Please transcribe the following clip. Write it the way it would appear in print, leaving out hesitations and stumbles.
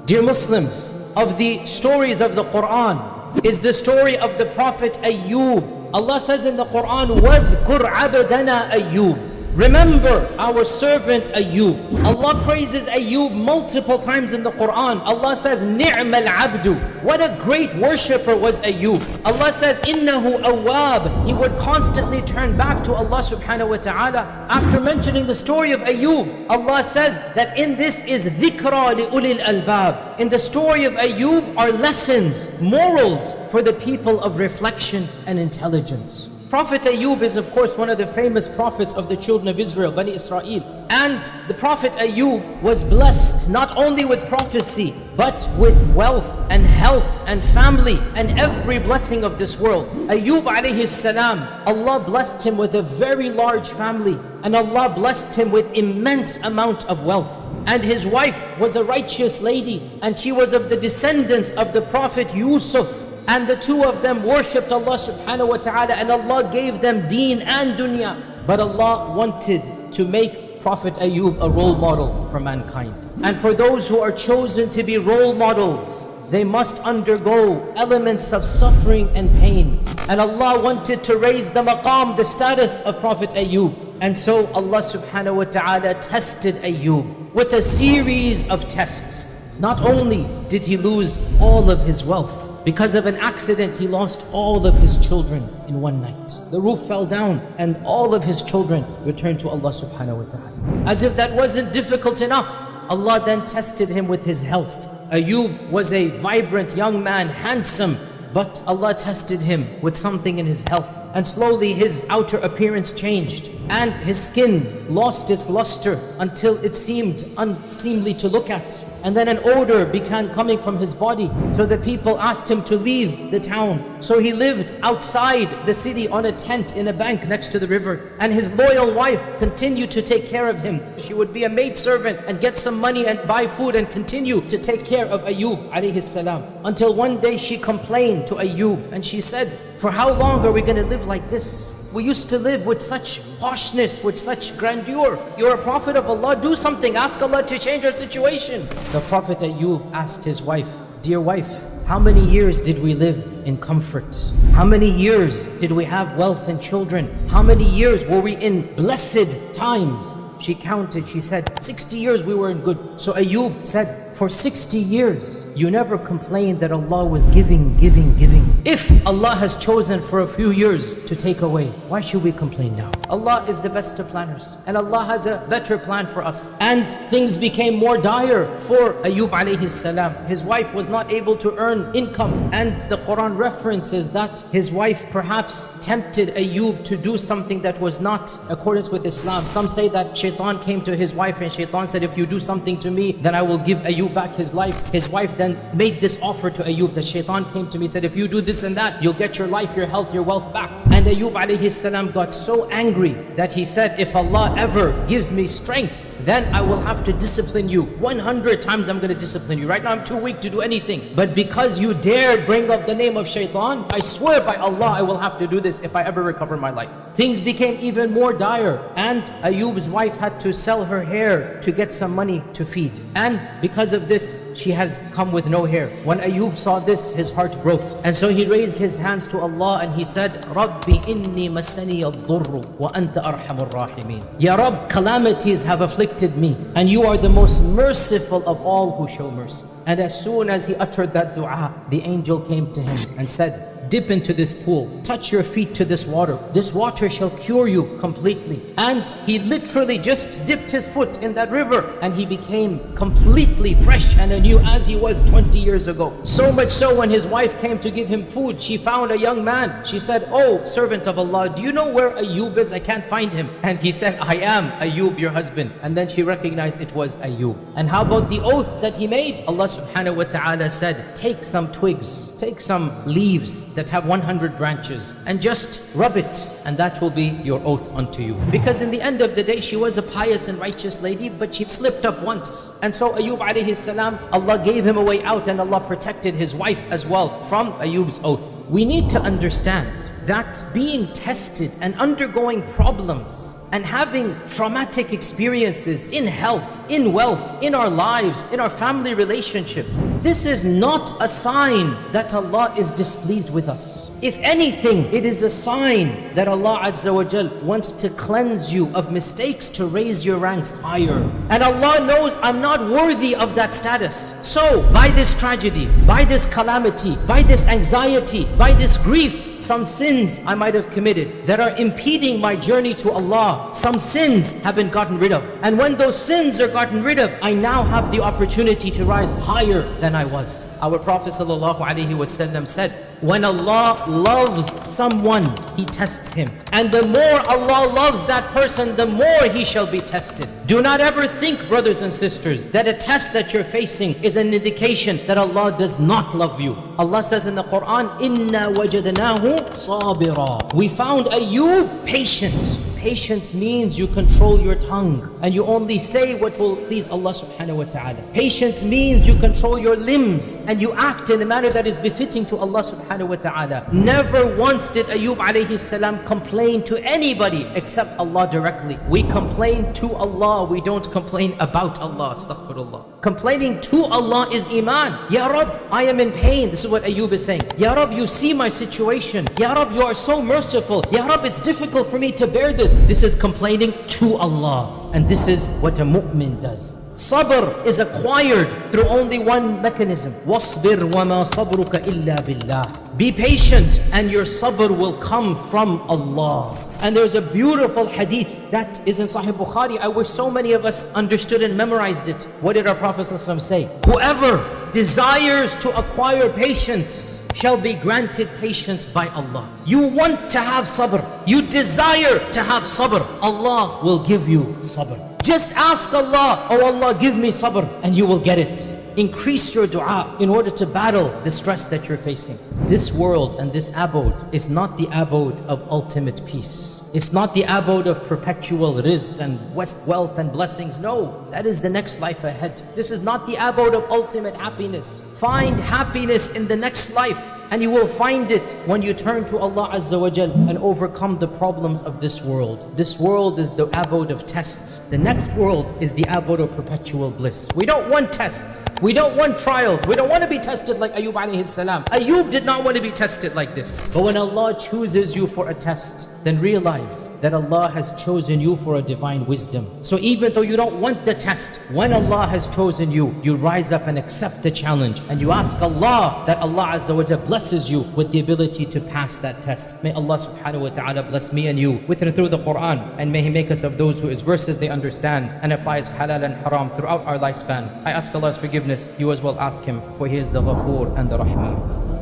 Dear Muslims, of the stories of the Quran is the story of the Prophet Ayyub. Allah says in the Quran, وَاذْكُرْ عَبْدَنَا أَيُّوب. Remember our servant Ayyub. Allah praises Ayyub multiple times in the Quran. Allah says, نِعْمَ الْعَبْدُ. What a great worshipper was Ayyub. Allah says, إِنَّهُ أَوَّابٌ. He would constantly turn back to Allah subhanahu wa ta'ala. After mentioning the story of Ayyub, Allah says that in this is ذِكْرَى لِأُولِي الْأَلْبَابِ. In the story of Ayyub are lessons, morals for the people of reflection and intelligence. Prophet Ayyub is of course one of the famous prophets of the children of Israel, Bani Israel. And the Prophet Ayyub was blessed not only with prophecy, but with wealth and health and family and every blessing of this world. Ayyub alayhi salam, Allah blessed him with a very large family, and Allah blessed him with immense amount of wealth. And his wife was a righteous lady, and she was of the descendants of the Prophet Yusuf. And the two of them worshipped Allah subhanahu wa ta'ala, and Allah gave them deen and dunya. But Allah wanted to make Prophet Ayyub a role model for mankind. And for those who are chosen to be role models, they must undergo elements of suffering and pain. And Allah wanted to raise the maqam, the status of Prophet Ayyub. And so Allah subhanahu wa ta'ala tested Ayyub with a series of tests. Not only did he lose all of his wealth, because of an accident, he lost all of his children in one night. The roof fell down and all of his children returned to Allah subhanahu wa ta'ala. As if that wasn't difficult enough, Allah then tested him with his health. Ayyub was a vibrant young man, handsome, but Allah tested him with something in his health. And slowly his outer appearance changed, and his skin lost its luster until it seemed unseemly to look at. And then an odor began coming from his body. So the people asked him to leave the town. So he lived outside the city on a tent in a bank next to the river. And his loyal wife continued to take care of him. She would be a maidservant and get some money and buy food and continue to take care of Ayyub alayhi salam. Until one day she complained to Ayyub and she said, "For how long are we going to live like this? We used to live with such poshness, with such grandeur. You're a prophet of Allah, do something, ask Allah to change our situation." The Prophet Ayyub asked his wife, "Dear wife, how many years did we live in comfort? How many years did we have wealth and children? How many years were we in blessed times?" She counted, she said, 60 years we were in good. So Ayyub said, "For 60 years, you never complained that Allah was giving. If Allah has chosen for a few years to take away, why should we complain now? Allah is the best of planners, and Allah has a better plan for us." And things became more dire for Ayyub alayhi salam. His wife was not able to earn income, and the Quran references that his wife perhaps tempted Ayyub to do something that was not accordance with Islam. Some say that Shaitan came to his wife and Shaitan said, "If you do something to me, then I will give Ayyub back his life." His wife then made this offer to Ayyub, that Shaitan came to me, said, "If you do this and that, you'll get your life, your health, your wealth back." And Ayyub alayhi salam got so angry that he said, "If Allah ever gives me strength, then I will have to discipline you. 100 times I'm going to discipline you. Right now I'm too weak to do anything. But because you dared bring up the name of Shaitan, I swear by Allah I will have to do this if I ever recover my life." Things became even more dire, and Ayyub's wife had to sell her hair to get some money to feed. And because of this, she has come with no hair. When Ayyub saw this, his heart broke. And so he raised his hands to Allah and he said, "Rabbi inni masani al-dhurru wa anta arhamur rahimin." Ya Rabb, calamities have afflicted me, and you are the most merciful of all who show mercy. And as soon as he uttered that dua, the angel came to him and said, "Dip into this pool, touch your feet to this water. This water shall cure you completely." And he literally just dipped his foot in that river and he became completely fresh and anew as he was 20 years ago. So much so when his wife came to give him food, she found a young man. She said, "Oh, servant of Allah, do you know where Ayyub is? I can't find him." And he said, "I am Ayyub, your husband." And then she recognized it was Ayyub. And how about the oath that he made? Allah subhanahu wa ta'ala said, "Take some twigs, take some leaves that have 100 branches and just rub it, and that will be your oath unto you." Because in the end of the day, she was a pious and righteous lady, but she slipped up once. And so Ayyub alayhi salam, Allah gave him a way out, and Allah protected his wife as well from Ayyub's oath. We need to understand that being tested and undergoing problems and having traumatic experiences in health, in wealth, in our lives, in our family relationships, this is not a sign that Allah is displeased with us. If anything, it is a sign that Allah Azza wa Jal wants to cleanse you of mistakes to raise your ranks higher. And Allah knows I'm not worthy of that status. So, by this tragedy, by this calamity, by this anxiety, by this grief, some sins I might have committed that are impeding my journey to Allah, some sins have been gotten rid of. And when those sins are gotten rid of, I now have the opportunity to rise higher than I was. Our Prophet ﷺ said, when Allah loves someone, He tests him. And the more Allah loves that person, the more he shall be tested. Do not ever think, brothers and sisters, that a test that you're facing is an indication that Allah does not love you. Allah says in the Quran, إِنَّا وَجَدْنَاهُ صَابِرًا. We found Ayub patient. Patience means you control your tongue and you only say what will please Allah subhanahu wa ta'ala. Patience means you control your limbs and you act in a manner that is befitting to Allah subhanahu wa ta'ala. Never once did Ayub alayhi salam complain to anybody except Allah directly. We complain to Allah, we don't complain about Allah. Astaghfirullah. Complaining to Allah is iman. Ya Rab, I am in pain. This is what Ayub is saying. Ya Rab, you see my situation. Ya Rab, you are so merciful. Ya Rab, it's difficult for me to bear this. This is complaining to Allah. And this is what a mu'min does. Sabr is acquired through only one mechanism. وَاصْبِرْ وَمَا صَبْرُكَ إِلَّا بِاللَّهِ. Be patient and your sabr will come from Allah. And there's a beautiful hadith that is in Sahih Bukhari. I wish so many of us understood and memorized it. What did our Prophet ﷺ say? Whoever desires to acquire patience shall be granted patience by Allah. You want to have sabr, you desire to have sabr, Allah will give you sabr. Just ask Allah, oh Allah, give me sabr, and you will get it. Increase your dua in order to battle the stress that you're facing. This world and this abode is not the abode of ultimate peace. It's not the abode of perpetual rizq and wealth and blessings. No, that is the next life ahead. This is not the abode of ultimate happiness. Find happiness in the next life, and you will find it when you turn to Allah Azza wa Jal and overcome the problems of this world. This world is the abode of tests. The next world is the abode of perpetual bliss. We don't want tests. We don't want trials. We don't want to be tested like Ayub alayhi salam. Ayub did not want to be tested like this. But when Allah chooses you for a test, then realize that Allah has chosen you for a divine wisdom. So even though you don't want the test, when Allah has chosen you, you rise up and accept the challenge. And you ask Allah that Allah Azza wa Jalla blesses you with the ability to pass that test. May Allah subhanahu wa ta'ala bless me and you with and through the Quran. And may He make us of those who His verses they understand and applies halal and haram throughout our lifespan. I ask Allah's forgiveness. You as well ask Him, for He is the Ghafoor and the Rahman.